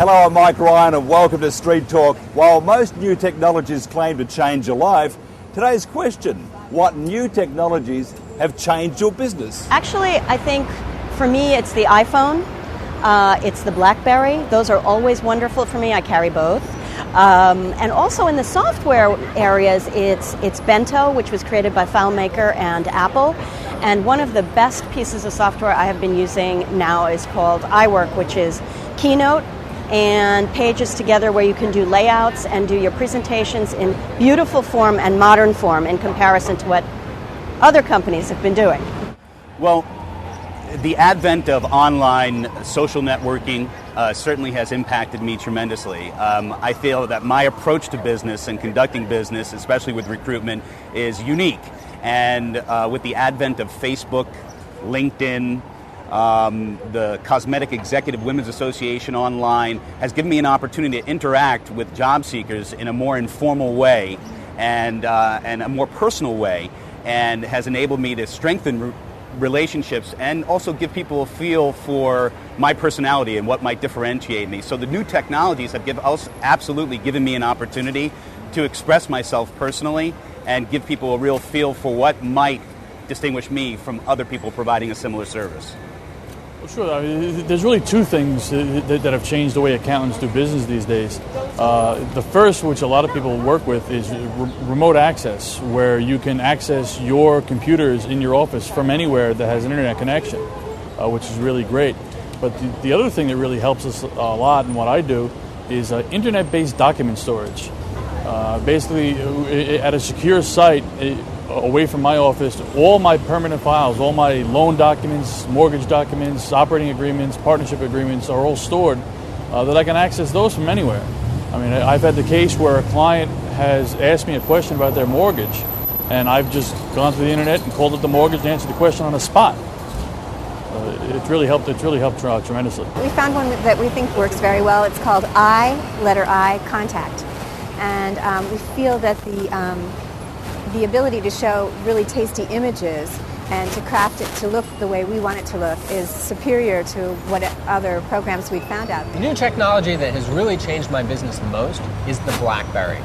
Hello, I'm Mike Ryan and welcome to Street Talk. While most new technologies claim to change your life, today's question: what new technologies have changed your business? Actually, I think for me it's the iPhone, it's the BlackBerry. Those are always wonderful for me. I carry both. And also in the software areas, it's Bento, which was created by FileMaker and Apple. And one of the best pieces of software I have been using now is called iWork, which is Keynote and Pages together, where you can do layouts and do your presentations in beautiful form and modern form in comparison to what other companies have been doing. Well, the advent of online social networking certainly has impacted me tremendously. I feel that my approach to business and conducting business, especially with recruitment, is unique. And with the advent of Facebook, LinkedIn, the Cosmetic Executive Women's Association online has given me an opportunity to interact with job seekers in a more informal way and a more personal way, and has enabled me to strengthen relationships and also give people a feel for my personality and what might differentiate me. So the new technologies have absolutely given me an opportunity to express myself personally and give people a real feel for what might distinguish me from other people providing a similar service. Well, sure. I mean, there's really two things that have changed the way accountants do business these days. The first, which a lot of people work with, is remote access, where you can access your computers in your office from anywhere that has an internet connection, which is really great. But the other thing that really helps us a lot in what I do is internet-based document storage. Basically, at a secure site, away from my office, all my permanent files, all my loan documents, mortgage documents, operating agreements, partnership agreements are all stored that I can access those from anywhere. I mean, I've had the case where a client has asked me a question about their mortgage, and I've just gone to the internet and called up the mortgage and answered the question on the spot. It's really helped tremendously. We found one that we think works very well. It's called I Contact. And we feel that the ability to show really tasty images and to craft it to look the way we want it to look is superior to what other programs we found out there. The new technology that has really changed my business the most is the BlackBerry.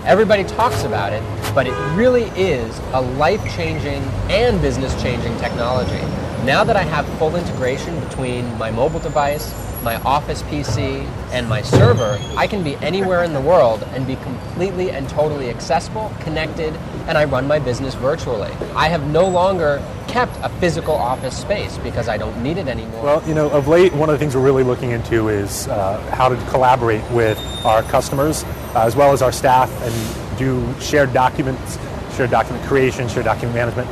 Everybody talks about it, but it really is a life-changing and business-changing technology. Now that I have full integration between my mobile device, my office PC, and my server, I can be anywhere in the world and be completely and totally accessible, connected, and I run my business virtually. I have no longer kept a physical office space because I don't need it anymore. Well, of late, one of the things we're really looking into is how to collaborate with our customers as well as our staff and do shared documents, shared document creation, shared document management.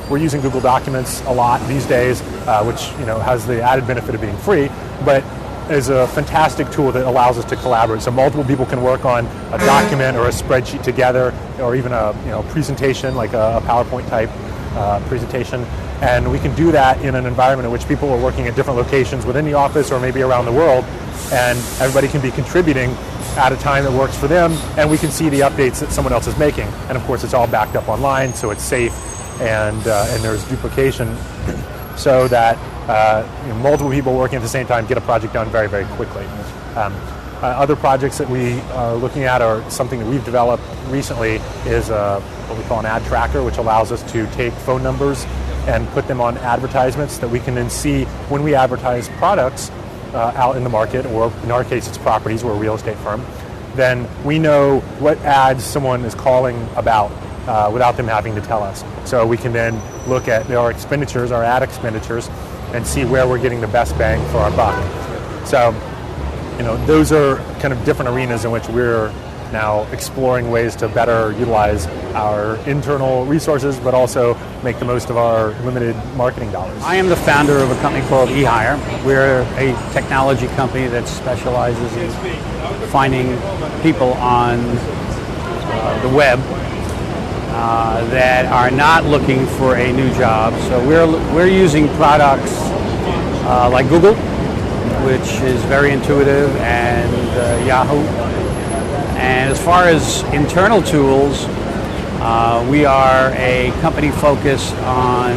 We're using Google Documents a lot these days, which has the added benefit of being free, but is a fantastic tool that allows us to collaborate. So multiple people can work on a document or a spreadsheet together, or even a presentation like a PowerPoint type presentation, and we can do that in an environment in which people are working at different locations within the office or maybe around the world, and everybody can be contributing at a time that works for them, and we can see the updates that someone else is making. And of course, it's all backed up online, so it's safe. And there's duplication so that multiple people working at the same time get a project done very, very quickly. Other projects that we are looking at, or something that we've developed recently, is what we call an ad tracker, which allows us to take phone numbers and put them on advertisements that we can then see when we advertise products out in the market, or in our case it's properties, we're a real estate firm. Then we know what ads someone is calling about without them having to tell us. So we can then look at our expenditures, our ad expenditures, and see where we're getting the best bang for our buck. So, those are kind of different arenas in which we're now exploring ways to better utilize our internal resources, but also make the most of our limited marketing dollars. I am the founder of a company called eHire. We're a technology company that specializes in finding people on the web that are not looking for a new job. So we're using products like Google, which is very intuitive, and Yahoo. And as far as internal tools, we are a company focused on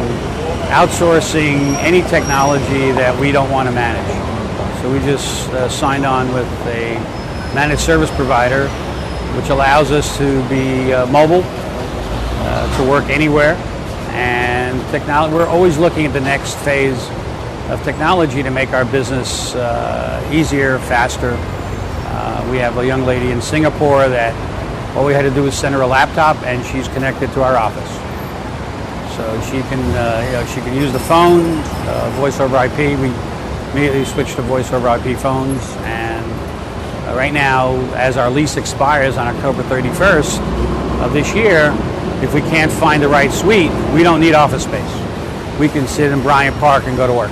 outsourcing any technology that we don't want to manage. So So we just signed on with a managed service provider, which allows us to be mobile, to work anywhere. And we're always looking at the next phase of technology to make our business easier, faster. We have a young lady in Singapore that all we had to do was send her a laptop, and she's connected to our office. So she can use the phone, voice over IP. We immediately switched to voice over IP phones, and right now, as our lease expires on October 31st of this year, if we can't find the right suite, we don't need office space. We can sit in Bryant Park and go to work.